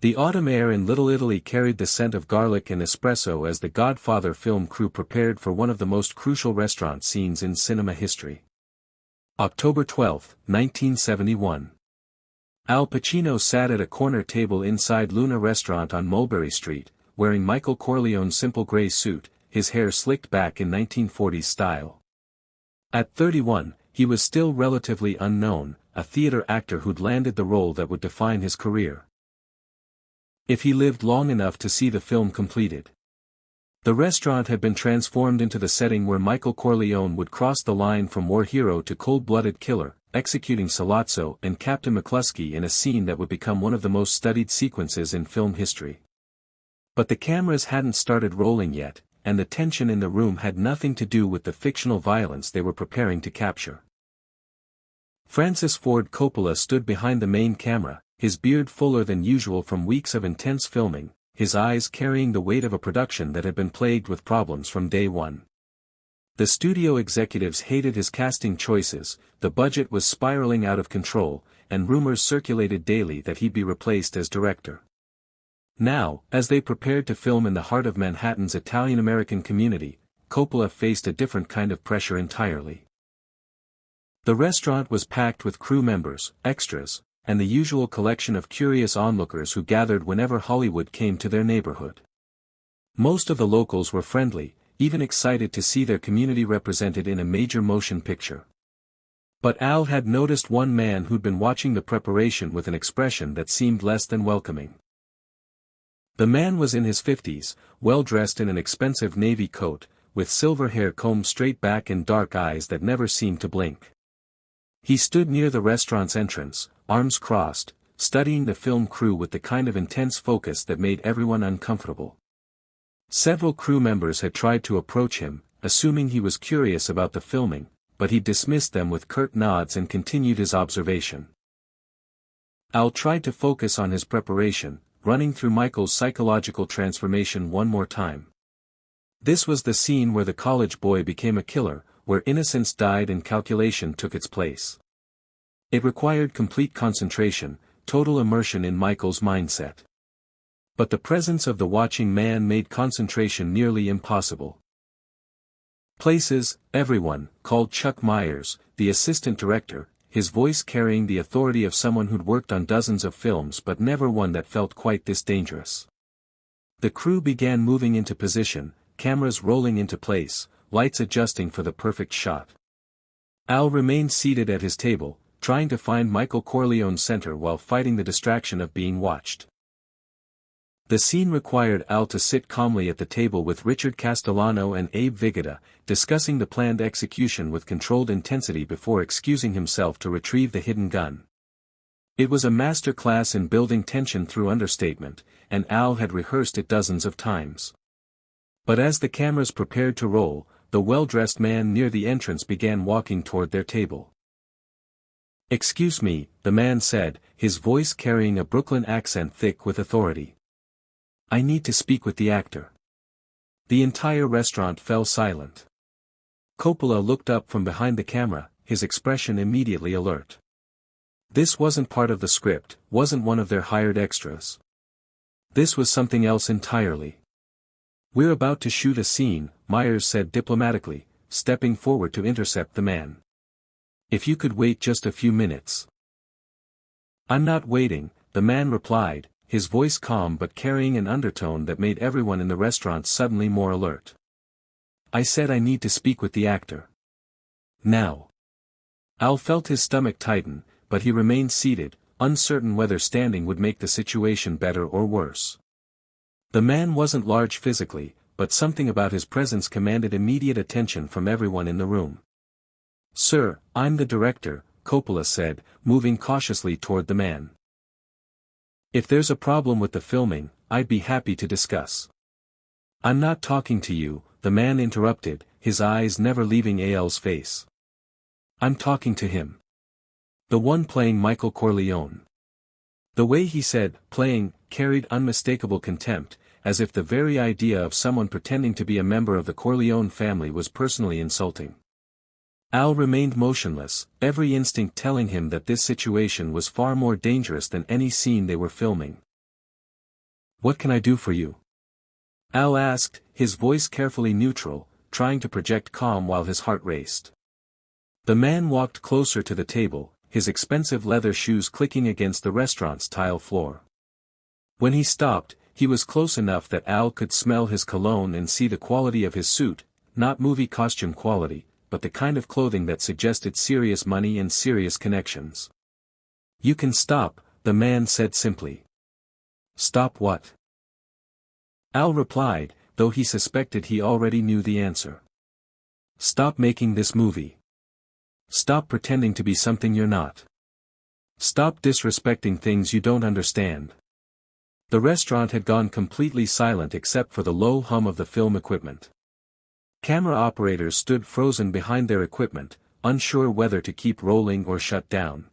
The autumn air in Little Italy carried the scent of garlic and espresso as the Godfather film crew prepared for one of the most crucial restaurant scenes in cinema history. October 12, 1971. Al Pacino sat at a corner table inside Luna restaurant on Mulberry Street, wearing Michael Corleone's simple gray suit, his hair slicked back in 1940s style. At 31, he was still relatively unknown, a theater actor who'd landed the role that would define his career. If he lived long enough to see the film completed. The restaurant had been transformed into the setting where Michael Corleone would cross the line from war hero to cold-blooded killer, executing Salvatore and Captain McCluskey in a scene that would become one of the most studied sequences in film history. But the cameras hadn't started rolling yet, and the tension in the room had nothing to do with the fictional violence they were preparing to capture. Francis Ford Coppola stood behind the main camera, his beard fuller than usual from weeks of intense filming, his eyes carrying the weight of a production that had been plagued with problems from day one. The studio executives hated his casting choices, the budget was spiraling out of control, and rumors circulated daily that he'd be replaced as director. Now, as they prepared to film in the heart of Manhattan's Italian-American community, Coppola faced a different kind of pressure entirely. The restaurant was packed with crew members, extras, and the usual collection of curious onlookers who gathered whenever Hollywood came to their neighborhood. Most of the locals were friendly, even excited to see their community represented in a major motion picture. But Al had noticed one man who'd been watching the preparation with an expression that seemed less than welcoming. The man was in his 50s, well-dressed in an expensive navy coat, with silver hair combed straight back and dark eyes that never seemed to blink. He stood near the restaurant's entrance, arms crossed, studying the film crew with the kind of intense focus that made everyone uncomfortable. Several crew members had tried to approach him, assuming he was curious about the filming, but he dismissed them with curt nods and continued his observation. Al tried to focus on his preparation, running through Michael's psychological transformation one more time. This was the scene where the college boy became a killer, where innocence died and calculation took its place. It required complete concentration, total immersion in Michael's mindset. But the presence of the watching man made concentration nearly impossible. "Places, everyone," called Chuck Myers, the assistant director, his voice carrying the authority of someone who'd worked on dozens of films but never one that felt quite this dangerous. The crew began moving into position, cameras rolling into place, lights adjusting for the perfect shot. Al remained seated at his table, trying to find Michael Corleone's center while fighting the distraction of being watched. The scene required Al to sit calmly at the table with Richard Castellano and Abe Vigata, discussing the planned execution with controlled intensity before excusing himself to retrieve the hidden gun. It was a master class in building tension through understatement, and Al had rehearsed it dozens of times. But as the cameras prepared to roll, the well-dressed man near the entrance began walking toward their table. "Excuse me," the man said, his voice carrying a Brooklyn accent thick with authority. "I need to speak with the actor." The entire restaurant fell silent. Coppola looked up from behind the camera, his expression immediately alert. This wasn't part of the script, wasn't one of their hired extras. This was something else entirely. "We're about to shoot a scene," Myers said diplomatically, stepping forward to intercept the man. "If you could wait just a few minutes." "I'm not waiting," the man replied, his voice calm but carrying an undertone that made everyone in the restaurant suddenly more alert. "I said I need to speak with the actor. Now." Al felt his stomach tighten, but he remained seated, uncertain whether standing would make the situation better or worse. The man wasn't large physically, but something about his presence commanded immediate attention from everyone in the room. "Sir, I'm the director," Coppola said, moving cautiously toward the man. "If there's a problem with the filming, I'd be happy to discuss." "I'm not talking to you," the man interrupted, his eyes never leaving Al's face. "I'm talking to him. The one playing Michael Corleone." The way he said, "playing," carried unmistakable contempt, as if the very idea of someone pretending to be a member of the Corleone family was personally insulting. Al remained motionless, every instinct telling him that this situation was far more dangerous than any scene they were filming. "What can I do for you?" Al asked, his voice carefully neutral, trying to project calm while his heart raced. The man walked closer to the table, his expensive leather shoes clicking against the restaurant's tile floor. When he stopped, he was close enough that Al could smell his cologne and see the quality of his suit, not movie costume quality, but the kind of clothing that suggested serious money and serious connections. "You can stop," the man said simply. "Stop what?" Al replied, though he suspected he already knew the answer. "Stop making this movie. Stop pretending to be something you're not. Stop disrespecting things you don't understand." The restaurant had gone completely silent except for the low hum of the film equipment. Camera operators stood frozen behind their equipment, unsure whether to keep rolling or shut down.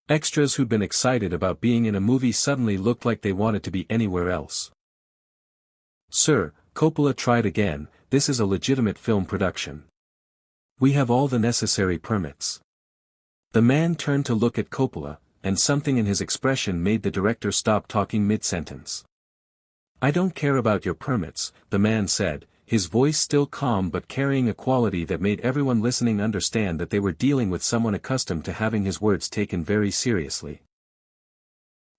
Extras who'd been excited about being in a movie suddenly looked like they wanted to be anywhere else. "Sir," Coppola tried again, "this is a legitimate film production. We have all the necessary permits." The man turned to look at Coppola, and something in his expression made the director stop talking mid-sentence. "I don't care about your permits," the man said, his voice still calm but carrying a quality that made everyone listening understand that they were dealing with someone accustomed to having his words taken very seriously.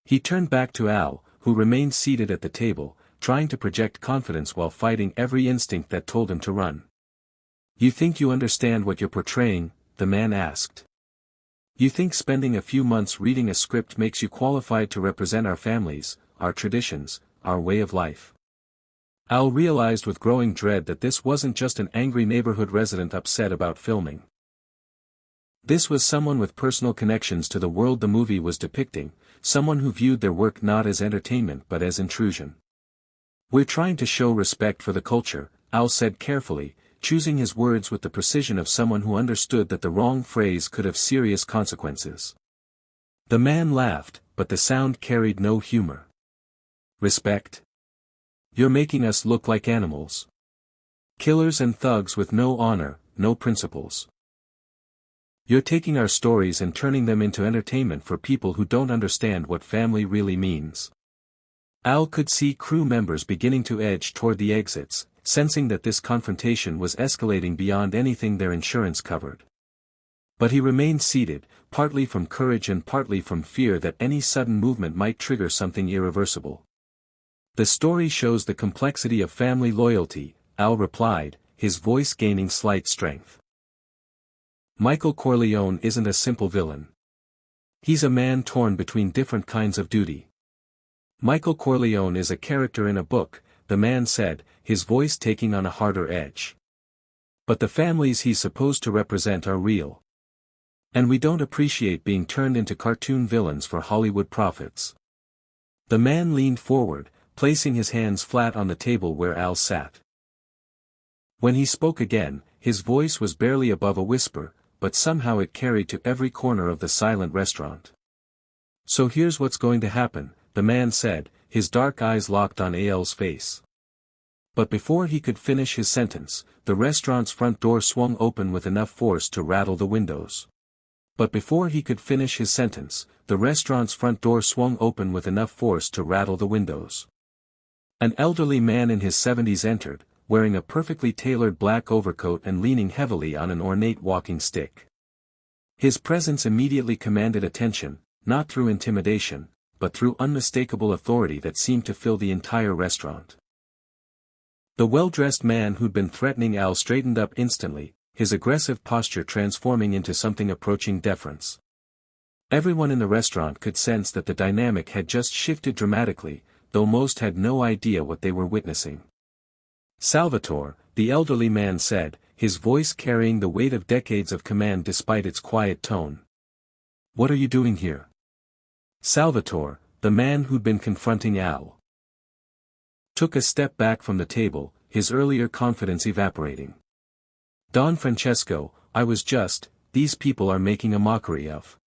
He turned back to Al, who remained seated at the table, trying to project confidence while fighting every instinct that told him to run. "You think you understand what you're portraying?" the man asked. "You think spending a few months reading a script makes you qualified to represent our families, our traditions, our way of life?" Al realized with growing dread that this wasn't just an angry neighborhood resident upset about filming. This was someone with personal connections to the world the movie was depicting, someone who viewed their work not as entertainment but as intrusion. "We're trying to show respect for the culture," Al said carefully, choosing his words with the precision of someone who understood that the wrong phrase could have serious consequences. The man laughed, but the sound carried no humor. "Respect? You're making us look like animals. Killers and thugs with no honor, no principles. You're taking our stories and turning them into entertainment for people who don't understand what family really means." Al could see crew members beginning to edge toward the exits, sensing that this confrontation was escalating beyond anything their insurance covered. But he remained seated, partly from courage and partly from fear that any sudden movement might trigger something irreversible. "The story shows the complexity of family loyalty," Al replied, his voice gaining slight strength. "Michael Corleone isn't a simple villain. He's a man torn between different kinds of duty. Michael Corleone is a character in a book," the man said, his voice taking on a harder edge. "But the families he's supposed to represent are real. And we don't appreciate being turned into cartoon villains for Hollywood profits." The man leaned forward, placing his hands flat on the table where Al sat. When he spoke again, his voice was barely above a whisper, but somehow it carried to every corner of the silent restaurant. "So here's what's going to happen," the man said, his dark eyes locked on Al's face. But before he could finish his sentence, the restaurant's front door swung open with enough force to rattle the windows. But before he could finish his sentence, the restaurant's front door swung open with enough force to rattle the windows. An elderly man in his 70s entered, wearing a perfectly tailored black overcoat and leaning heavily on an ornate walking stick. His presence immediately commanded attention, not through intimidation, but through unmistakable authority that seemed to fill the entire restaurant. The well-dressed man who'd been threatening Al straightened up instantly, his aggressive posture transforming into something approaching deference. Everyone in the restaurant could sense that the dynamic had just shifted dramatically, though most had no idea what they were witnessing. "Salvatore," the elderly man said, his voice carrying the weight of decades of command despite its quiet tone. "What are you doing here?" Salvatore, the man who'd been confronting Al, took a step back from the table, his earlier confidence evaporating. "Don Francesco, these people are making a mockery of."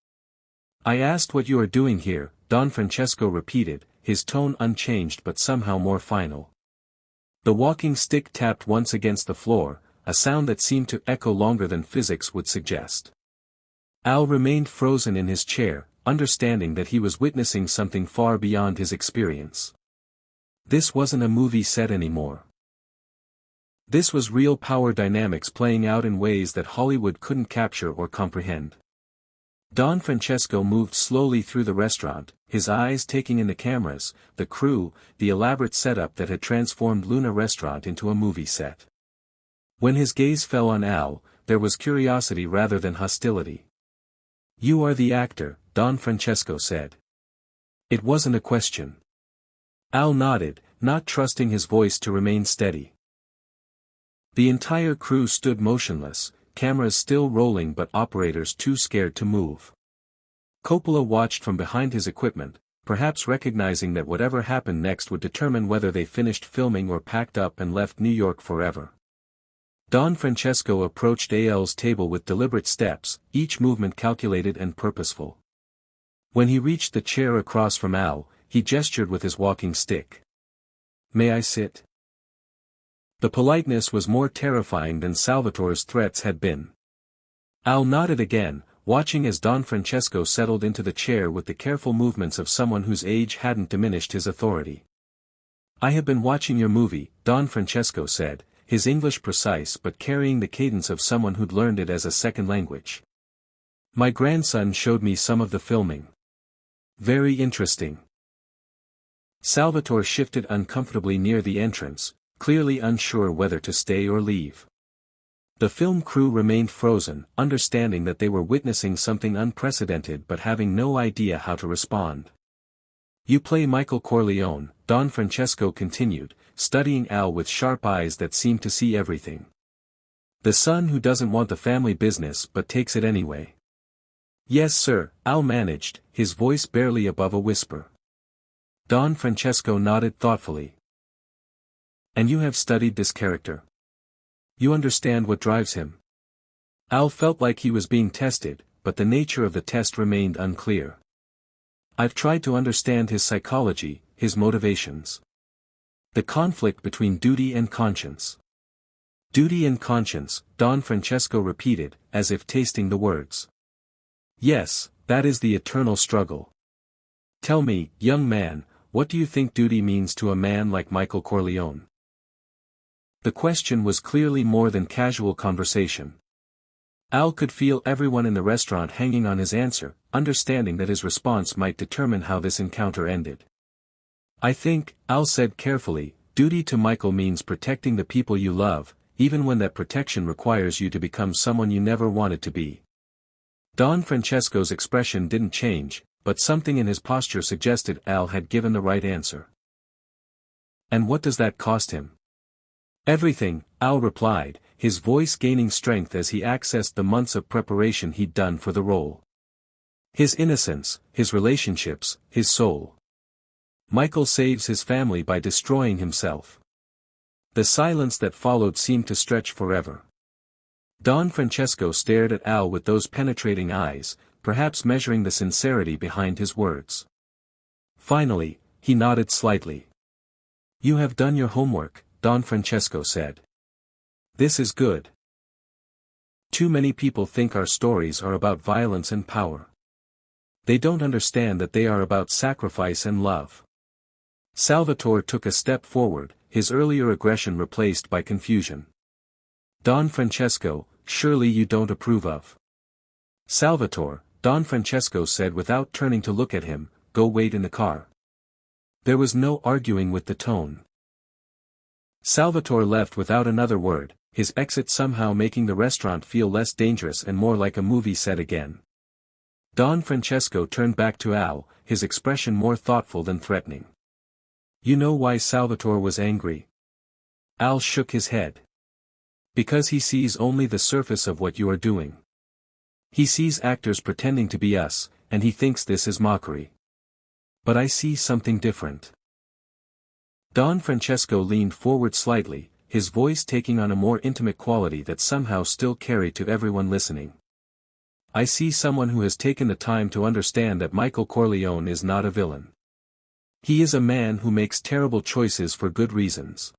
"I asked what you are doing here," Don Francesco repeated, his tone unchanged but somehow more final. The walking stick tapped once against the floor, a sound that seemed to echo longer than physics would suggest. Al remained frozen in his chair, understanding that he was witnessing something far beyond his experience. This wasn't a movie set anymore. This was real power dynamics playing out in ways that Hollywood couldn't capture or comprehend. Don Francesco moved slowly through the restaurant, his eyes taking in the cameras, the crew, the elaborate setup that had transformed Luna Restaurant into a movie set. When his gaze fell on Al, there was curiosity rather than hostility. "You are the actor," Don Francesco said. It wasn't a question. Al nodded, not trusting his voice to remain steady. The entire crew stood motionless, cameras still rolling but operators too scared to move. Coppola watched from behind his equipment, perhaps recognizing that whatever happened next would determine whether they finished filming or packed up and left New York forever. Don Francesco approached Al's table with deliberate steps, each movement calculated and purposeful. When he reached the chair across from Al, he gestured with his walking stick. "May I sit?" The politeness was more terrifying than Salvatore's threats had been. Al nodded again, watching as Don Francesco settled into the chair with the careful movements of someone whose age hadn't diminished his authority. "I have been watching your movie," Don Francesco said, his English precise but carrying the cadence of someone who'd learned it as a second language. "My grandson showed me some of the filming. Very interesting." Salvatore shifted uncomfortably near the entrance, clearly unsure whether to stay or leave. The film crew remained frozen, understanding that they were witnessing something unprecedented but having no idea how to respond. "You play Michael Corleone," Don Francesco continued, studying Al with sharp eyes that seemed to see everything. "The son who doesn't want the family business but takes it anyway." "Yes sir," Al managed, his voice barely above a whisper. Don Francesco nodded thoughtfully. "And you have studied this character? You understand what drives him?" Al felt like he was being tested, but the nature of the test remained unclear. "I've tried to understand his psychology, his motivations. The conflict between duty and conscience." "Duty and conscience," Don Francesco repeated, as if tasting the words. "Yes, that is the eternal struggle. Tell me, young man, what do you think duty means to a man like Michael Corleone?" The question was clearly more than casual conversation. Al could feel everyone in the restaurant hanging on his answer, understanding that his response might determine how this encounter ended. "I think," Al said carefully, "duty to Michael means protecting the people you love, even when that protection requires you to become someone you never wanted to be." Don Francesco's expression didn't change, but something in his posture suggested Al had given the right answer. "And what does that cost him?" "Everything," Al replied, his voice gaining strength as he accessed the months of preparation he'd done for the role. "His innocence, his relationships, his soul. Michael saves his family by destroying himself." The silence that followed seemed to stretch forever. Don Francesco stared at Al with those penetrating eyes, perhaps measuring the sincerity behind his words. Finally, he nodded slightly. "You have done your homework," Don Francesco said. "This is good. Too many people think our stories are about violence and power. They don't understand that they are about sacrifice and love." Salvatore took a step forward, his earlier aggression replaced by confusion. "Don Francesco, surely you don't approve of." "Salvatore," Don Francesco said without turning to look at him, "go wait in the car." There was no arguing with the tone. Salvatore left without another word, his exit somehow making the restaurant feel less dangerous and more like a movie set again. Don Francesco turned back to Al, his expression more thoughtful than threatening. "You know why Salvatore was angry?" Al shook his head. "Because he sees only the surface of what you are doing. He sees actors pretending to be us, and he thinks this is mockery. But I see something different." Don Francesco leaned forward slightly, his voice taking on a more intimate quality that somehow still carried to everyone listening. "I see someone who has taken the time to understand that Michael Corleone is not a villain. He is a man who makes terrible choices for good reasons.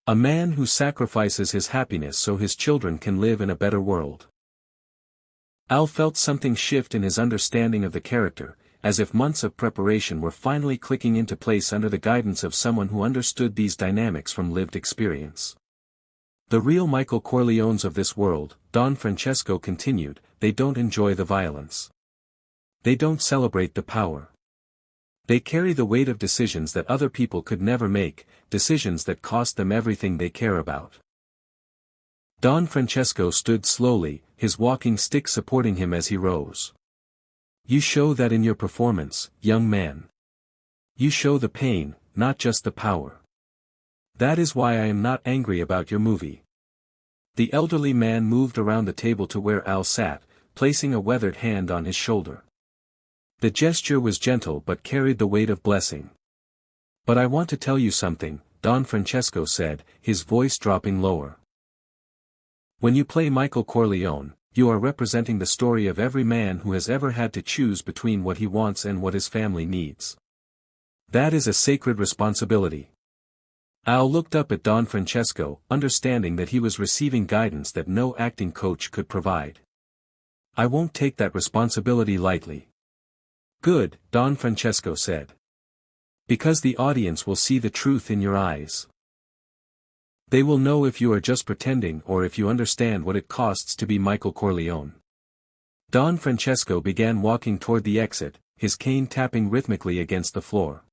A man who sacrifices his happiness so his children can live in a better world." Al felt something shift in his understanding of the character, as if months of preparation were finally clicking into place under the guidance of someone who understood these dynamics from lived experience. The real Michael Corleones of this world, Don Francesco continued, they don't enjoy the violence. They don't celebrate the power. They carry the weight of decisions that other people could never make, decisions that cost them everything they care about. Don Francesco stood slowly, his walking stick supporting him as he rose. You show that in your performance, young man. You show the pain, not just the power. That is why I am not angry about your movie. The elderly man moved around the table to where Al sat, placing a weathered hand on his shoulder. The gesture was gentle but carried the weight of blessing. But I want to tell you something, Don Francesco said, his voice dropping lower. When you play Michael Corleone, you are representing the story of every man who has ever had to choose between what he wants and what his family needs. That is a sacred responsibility. Al looked up at Don Francesco, understanding that he was receiving guidance that no acting coach could provide. I won't take that responsibility lightly. Good, Don Francesco said. Because the audience will see the truth in your eyes. They will know if you are just pretending or if you understand what it costs to be Michael Corleone. Don Francesco began walking toward the exit, his cane tapping rhythmically against the floor.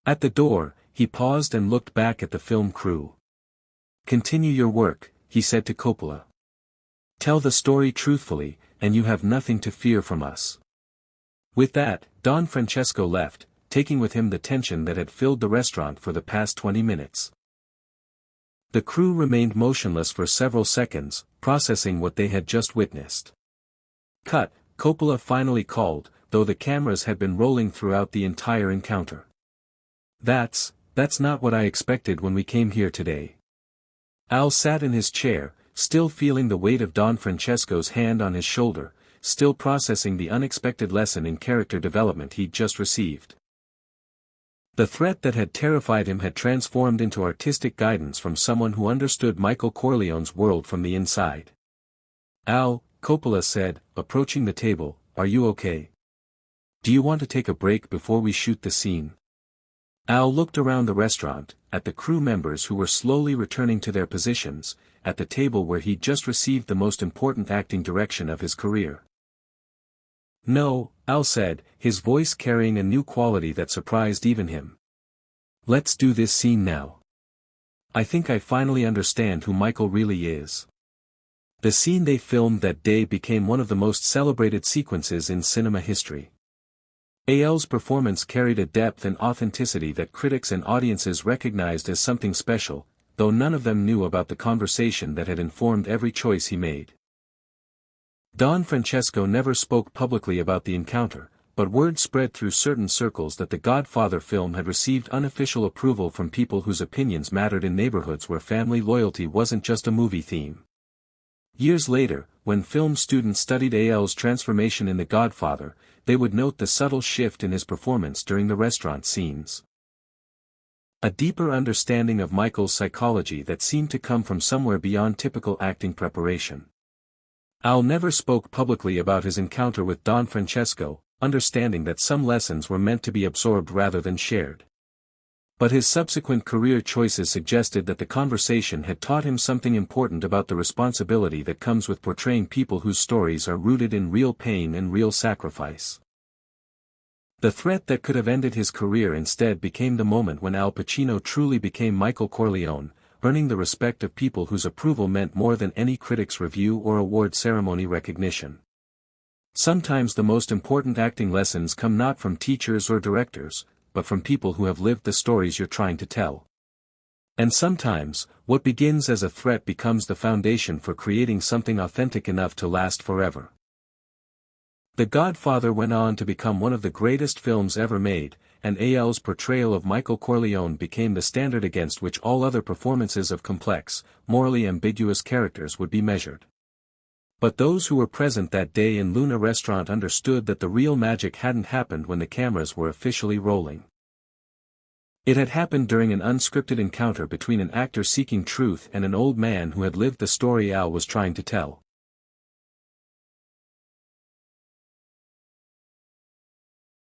At the door, he paused and looked back at the film crew. Continue your work, he said to Coppola. Tell the story truthfully, and you have nothing to fear from us. With that, Don Francesco left, taking with him the tension that had filled the restaurant for the past 20 minutes. The crew remained motionless for several seconds, processing what they had just witnessed. Cut, Coppola finally called, though the cameras had been rolling throughout the entire encounter. That's not what I expected when we came here today. Al sat in his chair, still feeling the weight of Don Francesco's hand on his shoulder, still processing the unexpected lesson in character development he'd just received. The threat that had terrified him had transformed into artistic guidance from someone who understood Michael Corleone's world from the inside. Al, Coppola said, approaching the table, are you okay? Do you want to take a break before we shoot the scene? Al looked around the restaurant, at the crew members who were slowly returning to their positions, at the table where he'd just received the most important acting direction of his career. No, Al said, his voice carrying a new quality that surprised even him. Let's do this scene now. I think I finally understand who Michael really is. The scene they filmed that day became one of the most celebrated sequences in cinema history. Al's performance carried a depth and authenticity that critics and audiences recognized as something special, though none of them knew about the conversation that had informed every choice he made. Don Francesco never spoke publicly about the encounter, but word spread through certain circles that the Godfather film had received unofficial approval from people whose opinions mattered in neighborhoods where family loyalty wasn't just a movie theme. Years later, when film students studied Al's transformation in The Godfather, they would note the subtle shift in his performance during the restaurant scenes. A deeper understanding of Michael's psychology that seemed to come from somewhere beyond typical acting preparation. Al never spoke publicly about his encounter with Don Francesco, understanding that some lessons were meant to be absorbed rather than shared. But his subsequent career choices suggested that the conversation had taught him something important about the responsibility that comes with portraying people whose stories are rooted in real pain and real sacrifice. The threat that could have ended his career instead became the moment when Al Pacino truly became Michael Corleone, earning the respect of people whose approval meant more than any critic's review or award ceremony recognition. Sometimes the most important acting lessons come not from teachers or directors, but from people who have lived the stories you're trying to tell. And sometimes, what begins as a threat becomes the foundation for creating something authentic enough to last forever. The Godfather went on to become one of the greatest films ever made, and Al's portrayal of Michael Corleone became the standard against which all other performances of complex, morally ambiguous characters would be measured. But those who were present that day in Luna Restaurant understood that the real magic hadn't happened when the cameras were officially rolling. It had happened during an unscripted encounter between an actor seeking truth and an old man who had lived the story Al was trying to tell.